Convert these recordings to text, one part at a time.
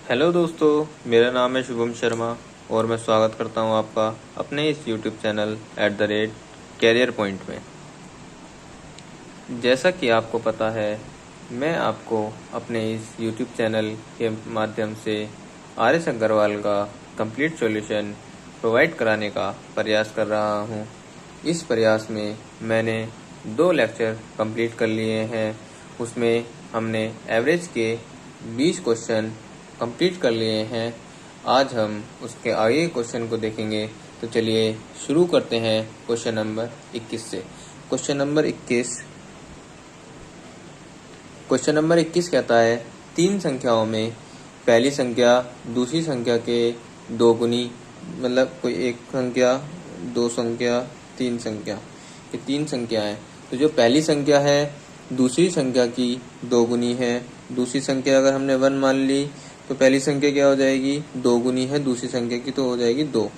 Hello दोस्तों, मेरा नाम है शुभम शर्मा और मैं स्वागत करता हूं आपका अपने इस यूट्यूब चैनल @कैरियर पॉइंट में। जैसा कि आपको पता है, मैं आपको अपने इस यूट्यूब चैनल के माध्यम से आर.एस. अग्रवाल का कंप्लीट सॉल्यूशन प्रोवाइड कराने का प्रयास कर रहा हूं। इस प्रयास में मैंने 2 लेक्चर कंप्लीट कर लिए हैं। उसमें हमने एवरेज के 20 क्वेश्चन कंप्लीट कर लिए हैं। आज हम उसके आगे क्वेश्चन को देखेंगे। तो चलिए शुरू करते हैं क्वेश्चन नंबर 21 से। क्वेश्चन नंबर 21 कहता है, 3 संख्याओं में पहली संख्या दूसरी संख्या के 2 गुनी, मतलब कोई एक संख्या, 2 संख्या, 3 संख्या, ये 3 संख्याएं। तो जो पहली संख्या है दूसरी संख्या की 2 गुनी है। दूसरी संख्या अगर हमने 1 मान ली तो पहली संख्या क्या हो जाएगी, 2 गुनी है दूसरी संख्या की, तो हो जाएगी 2।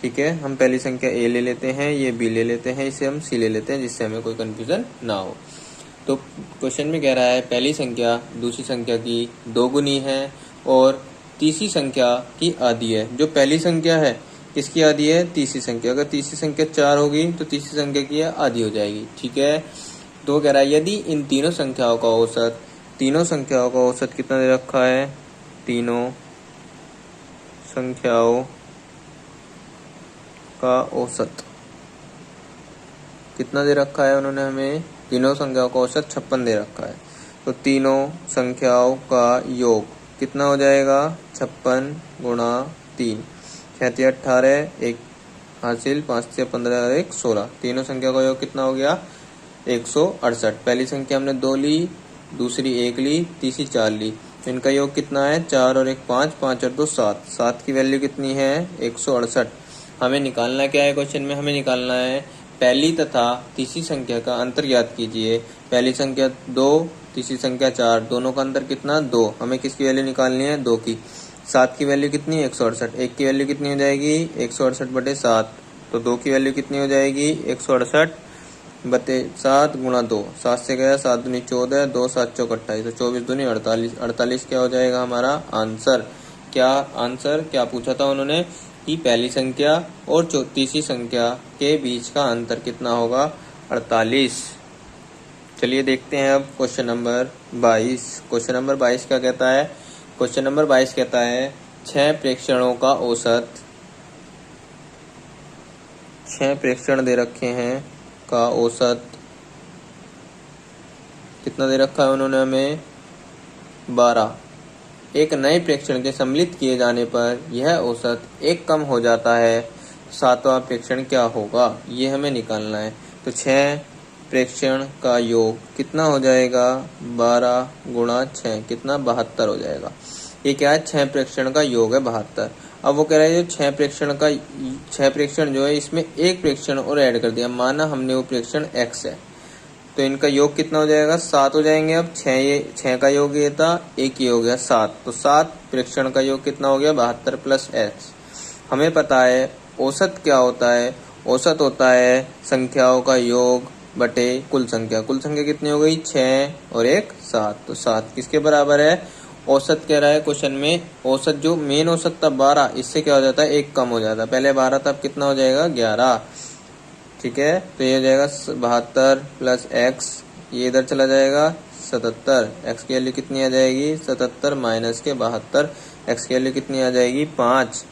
ठीक है, हम पहली संख्या ए ले लेते हैं, ये बी ले लेते हैं, इसे हम सी ले लेते हैं, जिससे हमें कोई कंफ्यूजन ना हो। तो क्वेश्चन में कह रहा है पहली संख्या दूसरी संख्या की 2 गुनी है और तीसरी संख्या की आधी है। जो पहली संख्या है किसकी आधी है, तीसरी संख्या। अगर तीसरी संख्या 4 होगी तो तीसरी संख्या की आधी हो जाएगी। ठीक है, तो कह रहा है यदि इन तीनों संख्याओं का औसत कितना दे रखा है, तीनों संख्याओं का औसत कितना दे रखा है उन्होंने हमें, तीनों संख्याओं का औसत 56 दे रखा है। तो तीनों संख्याओं का योग कितना हो जाएगा, 56 गुणा 3, 36 18, 1 हासिल, 5 से 15 और 1 16। तीनों संख्या का योग कितना हो गया, 168। पहली संख्या हमने 2 ली, दूसरी 1 ली, तीसरी 4 ली। इनका योग कितना है, 4 और 1 5, 5 और 2 7। 7 की वैल्यू कितनी है, 168। हमें निकालना क्या है, क्वेश्चन में हमें निकालना है पहली तथा तीसरी संख्या का अंतर ज्ञात कीजिए। पहली संख्या 2, तीसरी संख्या 4, दोनों का अंतर कितना, 2। हमें किसकी वैल्यू निकालनी है, 2 की। 7 की वैल्यू कितनी, 168। 1 की वैल्यू कितनी हो जाएगी, 168/7। तो 2 की वैल्यू कितनी हो जाएगी, 168/7 गुणा 2। 7 से गया 7 दूनी 14, 2 7 चौक 28, तो 24 दूनी 48। 48 क्या हो जाएगा हमारा आंसर। क्या पूछा था उन्होंने कि पहली संख्या और तीसरी संख्या के बीच का अंतर कितना होगा, 48। चलिए देखते हैं अब क्वेश्चन नंबर 22। क्वेश्चन नंबर 22 क्या कहता है, क्वेश्चन नंबर 22 कहता है 6 प्रेक्षणों का औसत, 6 प्रेक्षण दे रखे हैं का औसत कितना दे रखा है उन्होंने हमें, 12। एक नए प्रेक्षण के सम्मिलित किए जाने पर यह औसत 1 कम हो जाता है। 7वां प्रेक्षण क्या होगा, ये हमें निकालना है। तो 6 प्रेक्षण का योग कितना हो जाएगा, 12 गुणा 6 कितना, 72 हो जाएगा। ये क्या है, 6 प्रेक्षण का योग है 72। अब वो कह रहा है जो 6 प्रेक्षण जो है इसमें एक प्रेक्षण और ऐड कर दिया, माना हमने वो प्रेक्षण x है, तो इनका योग कितना हो जाएगा, 7 हो जाएंगे। अब 6 का योग ये था, 1 ये हो गया 7, तो 7 प्रेक्षण का योग कितना हो गया, 72 प्लस x। हमें पता है औसत क्या होता है, औसत होता है संख्याओं का योग बटे कुल संख्या। कुल संख्या कितनी हो गई, 6 और 1 7, तो 7 किसके बराबर है, औसत कह रहा है क्वेश्चन में। औसत जो मेन औसत था 12, इससे क्या हो जाता है, 1 कम हो जाता है। पहले 12 था, अब कितना हो जाएगा, 11। ठीक है, तो ये हो जाएगा 72 प्लस x, ये इधर चला जाएगा 77। x की वैल्यू कितनी आ जाएगी, 77 माइनस के 72, x की वैल्यू कितनी आ जाएगी, 5।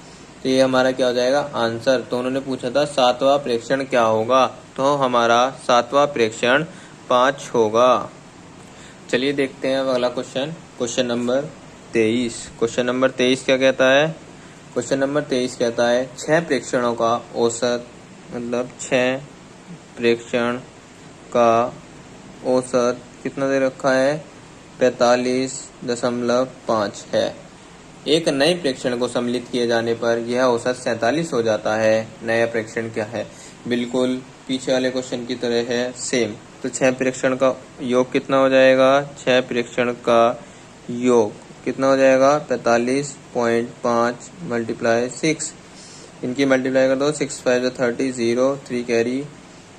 तो ये हमारा क्या हो जाएगा आंसर। तो उन्होंने पूछा था 7वां प्रेक्षण क्या होगा, तो हमारा 7वां प्रेक्षण 5 होगा। चलिए देखते हैं अब अगला question, question number 23। Question number 23 क्या कहता है, क्वेश्चन नंबर 23 कहता है 6 प्रेक्षणों का औसत, मतलब 6 प्रेक्षण का औसत कितना दे रखा है, 45.5 है। एक नए प्रेक्षण को सम्मिलित किए जाने पर यह औसत 47 हो जाता है। नया प्रेक्षण क्या है, बिल्कुल पीछे वाले क्वेश्चन की तरह है, सेम। तो 6 प्रेक्षण का योग कितना हो जाएगा, 6 प्रेक्षण का योग कितना हो जाएगा, 45.5 × 6। इनकी मल्टीप्लाई कर दो, 6 5 30, 0 3 कैरी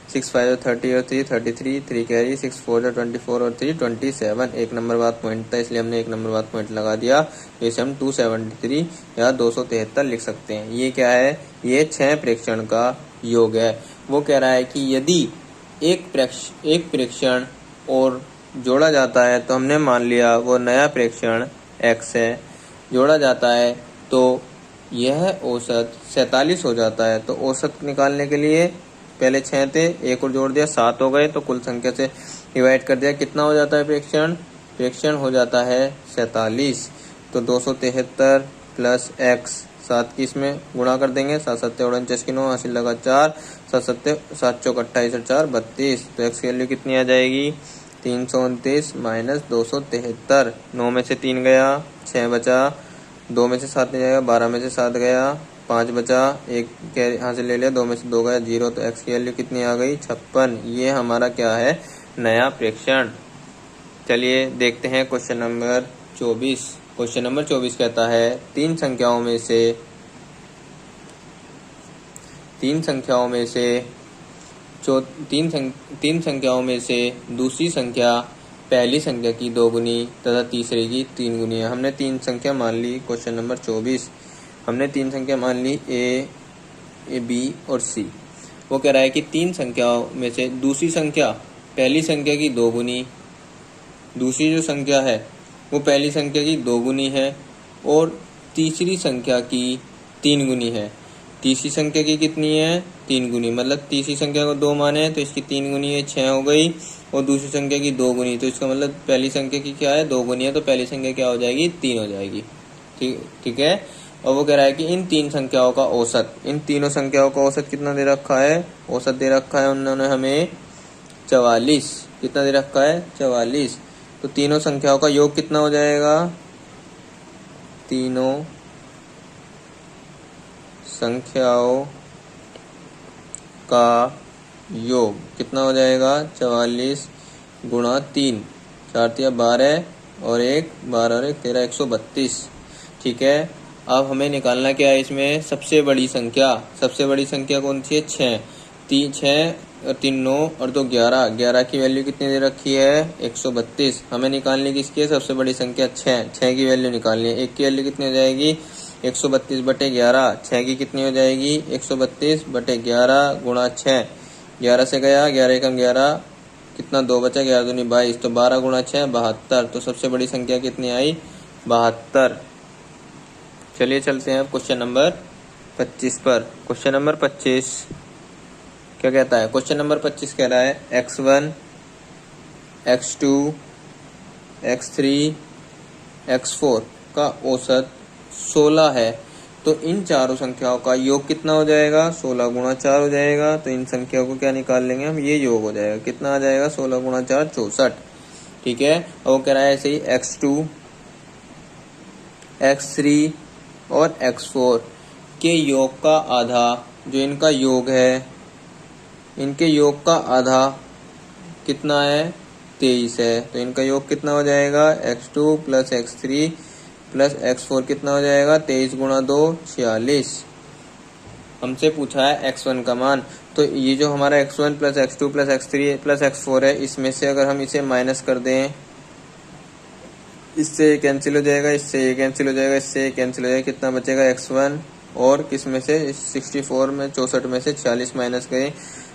6 5 30 और 3 33, 3 कैरी, 6 4 24 और 3 27। एक नंबर बाद पॉइंट था इसलिए हमने एक नंबर बाद पॉइंट लगा दिया। इसे हम 273 या 273 लिख सकते हैं। ये क्या है? ये 6 प्रेक्षण का योग है। वो कह रहा है कि यदि एक प्रेक्षण और जोड़ा जाता है तो हमने मान लिया वो नया प्रेक्षण x है, जोड़ा जाता है तो यह औसत 47 हो जाता है। तो औसत निकालने के लिए पहले 6 थे, एक और जोड़ दिया 7 हो गए, तो कुल संख्या से डिवाइड कर दिया। कितना हो जाता है प्रेक्षण हो जाता है 47। तो 273 प्लस x 7 की इसमें गुणा कर देंगे, 7 7 49 की 9, हासिल लगा 4, 7 7 7 चौक 28 और 4 32। तो x की वैल्यू कितनी आ जाएगी? 329 माइनस 273। 9 में से 3 गया, 6 बचा, 2 में से 7 नहीं जाएगा, 12 में से 7 गया, 5 बचा, एक कैरी हासिल ले लिया, 2 में से 2 गया, 0। तो x की वैल्यू कितनी आ गई? 56। ये हमारा क्या है? नया प्रेक्षण। चलिए देखते हैं क्वेश्चन नंबर 24। क्वेश्चन नंबर 24 कहता है तीन संख्याओं में से दूसरी संख्या पहली संख्या की 2 गुनी तथा तीसरे की 3 गुनी है। हमने 3 संख्या मान ली। क्वेश्चन नंबर 24 हमने 3 संख्या मान ली, ए बी और सी। वो कह रहा है कि 3 संख्याओं में से दूसरी संख्या पहली संख्या की 2 गुनी, दूसरी जो संख्या है वो पहली संख्या की 2 गुनी है और तीसरी संख्या की 3 गुनी है। तीसरी संख्या की कितनी है? 3 गुनी, मतलब तीसरी संख्या को 2 माने तो इसकी 3 गुनी है, 6 हो गई, और दूसरी संख्या की 2 गुनी, तो इसका मतलब पहली संख्या की क्या है? 2 गुनी है, तो पहली संख्या क्या हो जाएगी? 3 हो जाएगी। ठीक है। और वो कह रहा है कि इन तीन संख्याओं का औसत, इन तीनों संख्याओं का औसत कितना दे रखा है? औसत दे रखा है उन्होंने हमें 44। कितना दे रखा है? 44। तो तीनों संख्याओं का योग कितना हो जाएगा? तीनों संख्याओं का योग कितना हो जाएगा? 44 गुणा 3, 4 तिया 12 और 1 12 और 1 13, 132। ठीक है। अब हमें निकालना क्या है इसमें? सबसे बड़ी संख्या। सबसे बड़ी संख्या कौन सी है? 6। 6 और 3 9 और 2 11। 11 की वैल्यू कितनी दे रखी है? 132। हमें निकालने किसकी है? सबसे बड़ी संख्या 6। 6 की वैल्यू निकालनी है। 1 की वैल्यू कितनी हो जाएगी? 132 बटे 11। 6 की कितनी हो जाएगी? 132 बटे 11 गुणा 6। 11 से गया, 11 एकम 11, कितना 2 बचा, 11 दूनी 22, तो 12 गुणा 6 72। तो सबसे बड़ी संख्या कितनी आई? 72। चलिए चलते हैं क्वेश्चन नंबर 25 पर। क्वेश्चन नंबर 25 क्या कहता है? क्वेश्चन नंबर 25 कह रहा है x1, x2, x3, x4 का औसत 16 है। तो इन चारों संख्याओं का योग कितना हो जाएगा? 16 गुणा 4 हो जाएगा। तो इन संख्याओं को क्या निकाल लेंगे हम? ये योग हो जाएगा। कितना आ जाएगा? 16 गुणा 4 64। ठीक है। और वो कह रहा है ऐसे ही x2, x3 और x4 के योग का आधा, जो इनका योग है, इनके योग का आधा कितना है? 23 है। तो इनका योग कितना हो जाएगा? x2 plus x3 plus x4 कितना हो जाएगा? 23 गुणा 2 46। हमसे पूछा है x1 का मान। तो ये जो हमारा x1 plus x2 plus x3 plus x4 है, इसमें से अगर हम इसे माइनस कर दें, इससे कैंसिल हो जाएगा, इससे ये कैंसिल हो जाएगा, इससे ये कैंसिल हो जाएगा, कितना बचेगा? x1 और किस में से? 64 में 64 में से 46 माइनस गए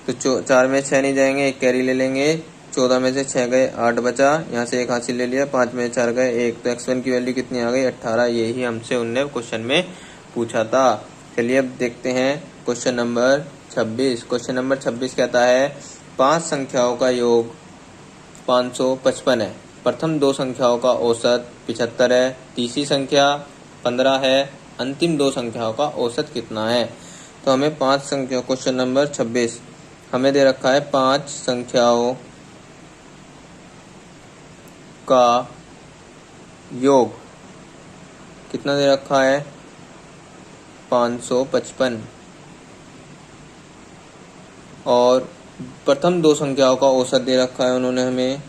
तो 4 में 6 नहीं जाएंगे, एक कैरी ले लेंगे, 14 में से 6 गए, 8 बचा, यहाँ से एक हासिल ले लिया, 5 में 4 गए 1। तो x1 की वैल्यू कितनी आ गई? 18। यही हमसे उनने क्वेश्चन में पूछा था। चलिए अब देखते हैं क्वेश्चन नंबर 26। क्वेश्चन नंबर 26 कहता है 5 संख्याओं का योग 555 है। प्रथम 2 संख्याओं का औसत 75 है, तीसरी संख्या 15 है, अंतिम 2 संख्याओं का औसत कितना है? तो हमें 5 संख्या, क्वेश्चन नंबर 26 हमें दे रखा है 5 संख्याओं का योग कितना दे रखा है? 555। और प्रथम 2 संख्याओं का औसत दे रखा है उन्होंने हमें।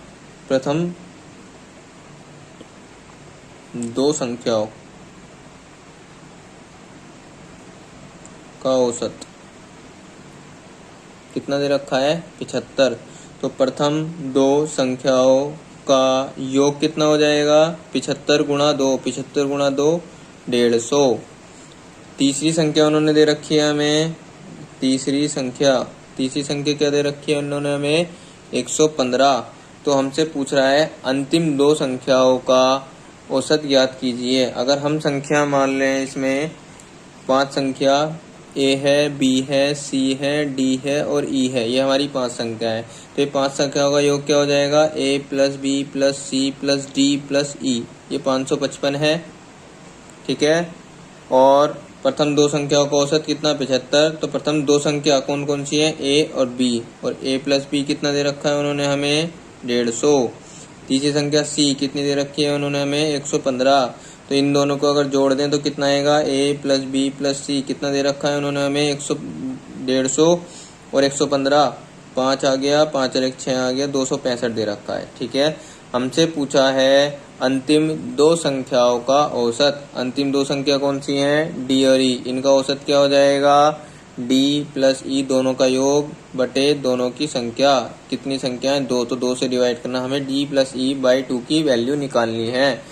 प्रथम 2 संख्याओं का औसत कितना दे रखा है 75। तो प्रथम दो संख्याओं का योग कितना हो जाएगा 75 गुणा 2, 75 गुणा 2 150। तीसरी संख्या उन्होंने दे रखी है हमें, तीसरी संख्या क्या दे रखी है उन्होंने हमें 115। तो हमसे पूछ रहा है अंतिम दो संख्याओं का औसत ज्ञात कीजिए। अगर हम संख्या मान लें, इसमें 5 संख्या ए है, बी है, सी है, डी है और ई है, ये हमारी 5 संख्या है। तो ये 5 संख्याओं का योग क्या हो जाएगा A plus B plus C plus D plus E, ये 555 है। ठीक है। और प्रथम दो संख्याओं का औसत कितना 75। तो प्रथम दो संख्या कौन कौन सी है ए और बी, और ए प्लस बी कितना दे रखा है उन्होंने हमें 150। तीसरी संख्या सी कितनी दे रखी है उन्होंने हमें 115। तो इन दोनों को अगर जोड़ दें तो कितना आएगा ए प्लस बी प्लस सी, कितना दे रखा है उन्होंने हमें 150 और 115, 5 आ गया, 5 और 1 6 आ गया, 265 दे रखा है। ठीक है। हमसे पूछा है अंतिम दो संख्याओं का औसत। अंतिम दो संख्या कौन सी हैं डी और ई, इनका औसत क्या हो जाएगा डी प्लस ई दोनों का योग बटे दोनों की संख्या। कितनी संख्या है 2, तो 2 से डिवाइड करना, हमें डी प्लस ई बाई 2 की वैल्यू निकालनी है।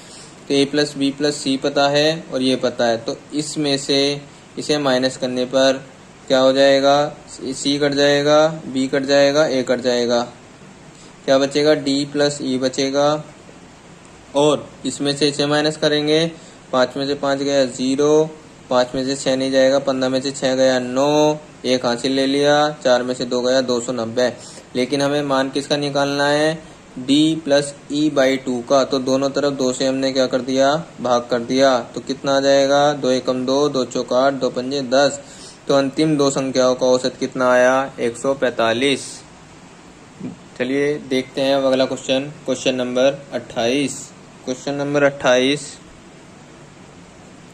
तो ए प्लस बी प्लस सी पता है और ये पता है, तो इसमें से इसे माइनस करने पर क्या हो जाएगा सी कट जाएगा, बी कट जाएगा, ए कट जाएगा, क्या बचेगा डी प्लस ई बचेगा। और इसमें से इसे माइनस करेंगे, 5 में से 5 गया 0, 5 में से 6 नहीं जाएगा, 15 में से 6 गया 9, 1 हासिल ले लिया, 4 में से 2 गया 290। लेकिन हमें मान किसका निकालना है d प्लस ई बाई 2 का। तो दोनों तरफ 2 से हमने क्या कर दिया भाग कर दिया, तो कितना आ जाएगा 2 एकम 2, 2 चौक 8, 2 पंजे 10। तो अंतिम दो संख्याओं का औसत कितना आया 145। चलिए देखते हैं अब अगला question, question number 28। Question number 28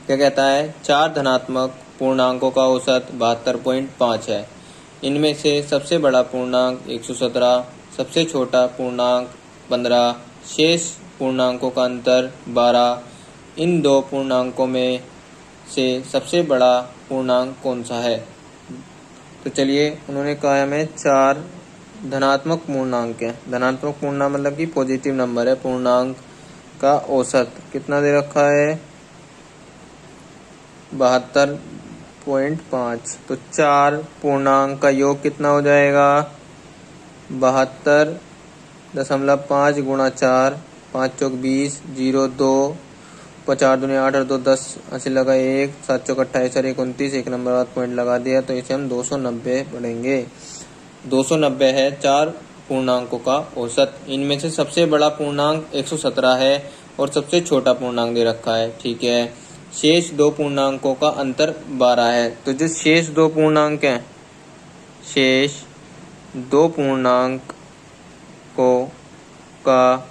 क्या कहता है 4 धनात्मक पूर्णांकों का औसत 72.5 है। इनमें से सबसे बड़ा पूर्णांक 117, सबसे छोटा पूर्णांक 15, शेष पूर्णांकों का अंतर 12। इन दो पूर्णांकों में से सबसे बड़ा पूर्णांक कौन सा है। तो चलिए उन्होंने कहा है हमें 4 धनात्मक पूर्णांक है। धनात्मक पूर्णांक मतलब कि पॉजिटिव नंबर है, पूर्णांक का औसत कितना दे रखा है 72.5। तो 4 पूर्णांक का योग कितना हो जाएगा 72.5 गुणा 4, 5 चौक 20, 0 2, 4 दूनी 8 और 2 10, ऐसे लगा 1, 7 चौक 28 और 1 29, एक नंबर बाद पॉइंट लगा दिया। तो इसे हम 290 पढ़ेंगे। 290 है 4 पूर्णांकों का औसत। इनमें से सबसे बड़ा पूर्णांक 117 है और सबसे छोटा पूर्णांक दे रखा है। ठीक है। शेष दो पूर्णांकों का अंतर 12 है। तो जो शेष दो पूर्णांक हैं, शेष दो पूर्णांकों का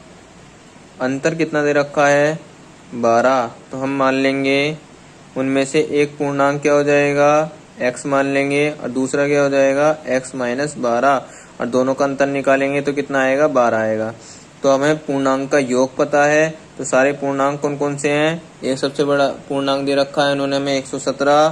अंतर कितना दे रखा है 12। तो हम मान लेंगे उनमें से एक पूर्णांक क्या हो जाएगा x मान लेंगे और दूसरा क्या हो जाएगा x माइनस 12, और दोनों का अंतर निकालेंगे तो कितना आएगा 12 आएगा। तो हमें पूर्णांक का योग पता है। तो सारे पूर्णांक कौन कौन से हैं, एक सबसे बड़ा पूर्णांक दे रखा है इन्होंने हमें 117,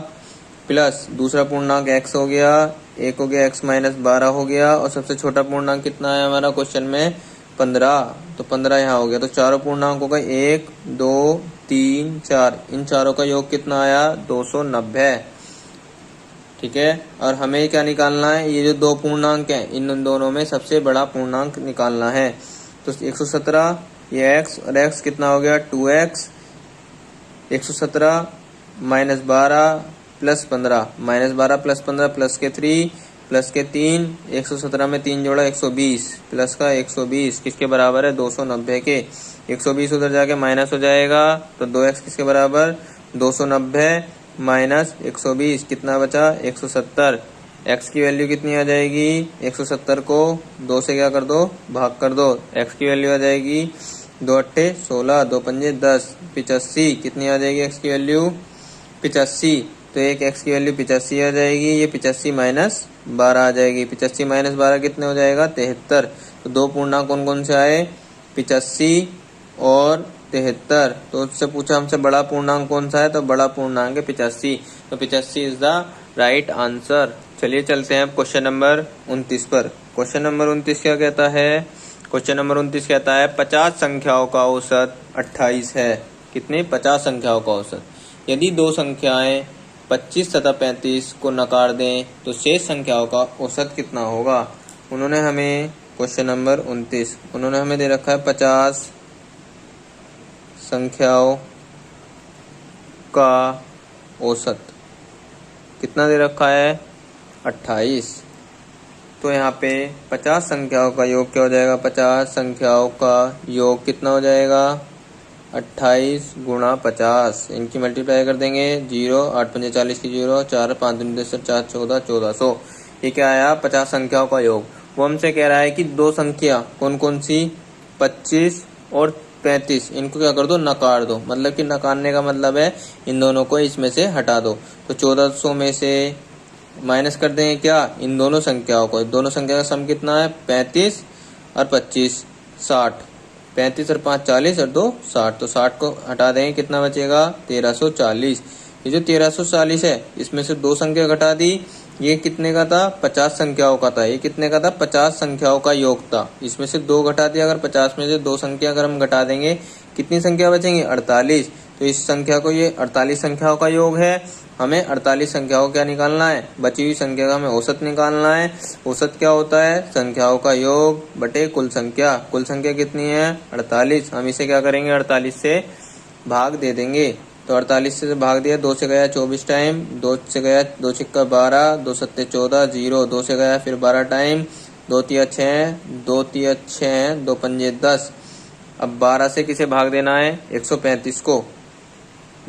प्लस दूसरा पूर्णांक x हो गया, एक हो गया x माइनस 12 हो गया, और सबसे छोटा पूर्णांक कितना है हमारा क्वेश्चन में 15। तो 15 यहाँ हो गया। तो चारों पूर्णांकों का 1 2 3 4, इन चारों का योग कितना आया 290। ठीक है। और हमें क्या निकालना है, ये जो दो पूर्णांक हैं इन दोनों में सबसे बड़ा पूर्णांक निकालना है। तो 117 ये x और x कितना हो गया 2x, 117 minus 12 plus 15, minus 12 plus 15 plus के 3 प्लस के 3, 117 में 3 जोड़ा 120, प्लस का 120 किसके बराबर है 290 के। 120 उधर जाके माइनस हो जाएगा, तो 2x किसके बराबर 290 माइनस 120 कितना बचा 170। x की वैल्यू कितनी आ जाएगी 170 को 2 से क्या कर दो भाग कर दो, x की वैल्यू आ जाएगी 2 अट्ठे 16, 2 पंजे 10, 85 कितनी आ जाएगी x की वैल्यू 85। तो एक x की वैल्यू 85 आ जाएगी, ये 85 माइनस 12 आ जाएगी। 85 माइनस 12 कितने हो जाएगा 73। तो दो पूर्णांक कौन कौन से आए 85 और 73। तो उससे पूछा हमसे बड़ा पूर्णांक कौन सा है, तो बड़ा पूर्णांक है 85। तो 85 इज द राइट आंसर। चलिए चलते हैं अब क्वेश्चन नंबर 29 पर। क्वेश्चन नंबर 29 क्या कहता है? क्वेश्चन नंबर 29 कहता है 50 संख्याओं का औसत 28 है। कितने? 50 संख्याओं का औसत। यदि दो संख्याएं 25 तथा 35 को नकार दें तो शेष संख्याओं का औसत कितना होगा? उन्होंने हमें क्वेश्चन नंबर 29 उन्होंने हमें दे रखा है 50 संख्याओं का औसत कितना दे रखा है? 28। तो यहाँ पे 50 संख्याओं का योग क्या हो जाएगा? 50 संख्याओं का योग कितना हो जाएगा? 28 गुणा 50। इनकी मल्टीप्लाई कर देंगे। 0 8 5 40 की 0, 4 5 दूनी 10 4 14 1400। ये क्या आया? 50 संख्याओं का योग। वो हमसे कह रहा है कि दो संख्या कौन कौन सी? 25 और 35। इनको क्या कर दो? नकार दो। मतलब कि नकारने का मतलब है इन दोनों को इसमें से हटा दो। तो 1400 में से माइनस कर देंगे क्या? इन दोनों संख्याओं को। दोनों संख्या का सम कितना है? 35 और 25 60। 35 और 5 40 और 2 60। तो 60 को हटा देंगे, कितना बचेगा? 1340। ये जो 1340 है इसमें से दो संख्या घटा दी। ये कितने का था? 50 संख्याओं का था। ये कितने का था? 50 संख्याओं का योग था। इसमें से दो घटा दिया। अगर 50 में से दो संख्या अगर हम घटा देंगे कितनी संख्या बचेंगी? 48। तो इस संख्या को, ये 48 संख्याओं का योग है। हमें 48 संख्याओं क्या निकालना है? बची हुई संख्या का हमें औसत निकालना है। औसत क्या होता है? संख्याओं का योग बटे कुल संख्या। कुल संख्या कितनी है? 48। हम इसे क्या करेंगे? 48 से भाग दे देंगे। तो 48 से भाग दिया, 2 से गया 24 टाइम, 2 से गया 2 छिक्का 12, 2 सत्ते 14, 0, 2 से गया फिर 12 टाइम, 2 तिया 6, 2 तिया 6, 2 पंजे 10। अब 12 से किसे भाग देना है? 135 को।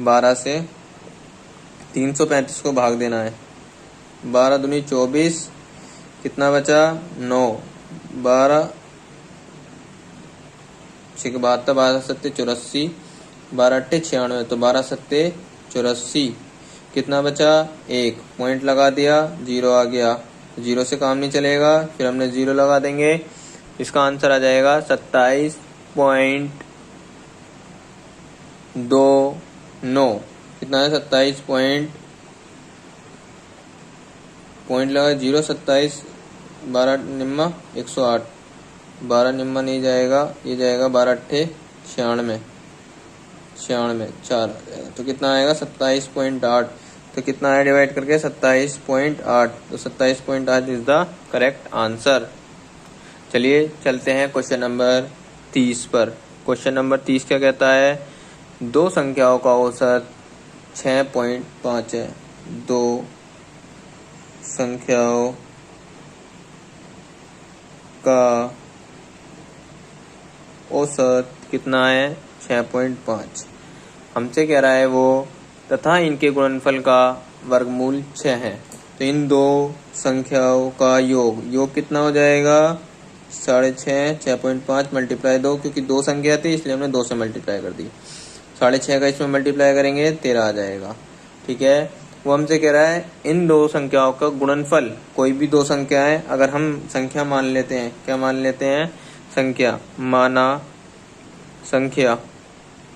12 से 335 को भाग देना है। 12 दूनी 24, कितना बचा? 9। 12 छिक 72, 12 सत्ते 84, 12 अट्ठे 96। तो 12 सत्ते 84, कितना बचा? 1। पॉइंट लगा दिया, 0 आ गया। 0 से काम नहीं चलेगा, फिर हमने 0 लगा देंगे। इसका आंसर आ जाएगा 27.29। कितना है? 27 पॉइंट लगा 0, 27, 12 निम्मा 108। 12 निम्मा नहीं जाएगा, ये जाएगा 12 अट्ठे 96, 96 4 आ जाएगा। तो कितना आएगा? 27.8। तो कितना है डिवाइड करके? 27.8। तो 27.8 इज द करेक्ट आंसर। चलिए चलते हैं क्वेश्चन नंबर 30 पर। क्वेश्चन नंबर 30 क्या कहता है? दो संख्याओं का औसत 6.5 है। दो संख्याओं का औसत कितना है? 6.5। हमसे कह रहा है वो, तथा इनके गुणनफल का वर्गमूल 6 है। तो इन दो संख्याओं का योग कितना हो जाएगा? 6.5, 6.5 मल्टीप्लाई 2, क्योंकि दो संख्या थी इसलिए हमने 2 से मल्टीप्लाई कर दी। 6.5 का इसमें मल्टीप्लाई करेंगे 13 आ जाएगा। ठीक है। वो हमसे कह रहा है इन दो संख्याओं का गुणनफल। कोई भी दो संख्याएं अगर हम संख्या मान लेते हैं, क्या मान लेते हैं? संख्या। माना संख्या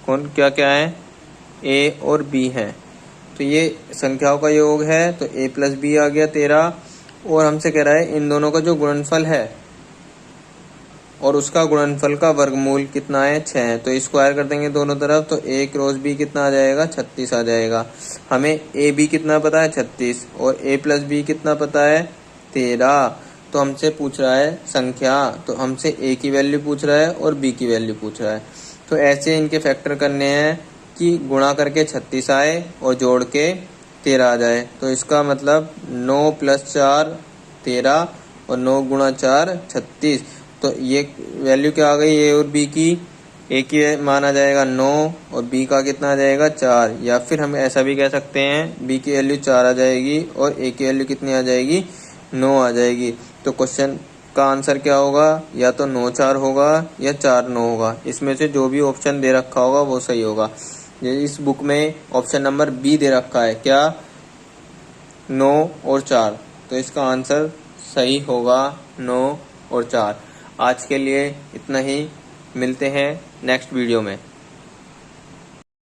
कौन क्या क्या है? a और b है। तो ये संख्याओं का योग है, तो a प्लस b आ गया 13। और हमसे कह रहा है इन दोनों का जो गुणनफल है और उसका गुणनफल का वर्गमूल कितना है? 6 है। तो स्क्वायर कर देंगे दोनों तरफ, तो a क्रॉस b कितना आ जाएगा? 36 आ जाएगा। हमें a b कितना पता है? 36। और a प्लस b कितना पता है? 13। तो हमसे पूछ रहा है संख्या, तो हमसे a की वैल्यू पूछ रहा है और b की वैल्यू पूछ रहा है। तो ऐसे इनके फैक्टर करने हैं कि गुणा करके 36 आए और जोड़ के 13 आ जाए। तो इसका मतलब 9 + 4 13 और 9 गुणा 4 36। तो ये वैल्यू क्या आ गई? ए और बी की। ए की मान आ जाएगा 9 और बी का कितना आ जाएगा? 4। या फिर हम ऐसा भी कह सकते हैं बी की वैल्यू 4 आ जाएगी और ए की वैल्यू कितनी आ जाएगी? 9 आ जाएगी। तो क्वेश्चन का आंसर क्या होगा? या तो 9 4 होगा या 4 9 होगा। इसमें से जो भी ऑप्शन दे रखा होगा वो सही होगा। इस बुक में ऑप्शन नंबर बी दे रखा है, क्या? 9 और 4। तो इसका आंसर सही होगा 9 और 4। आज के लिए इतना ही, मिलते हैं नेक्स्ट वीडियो में।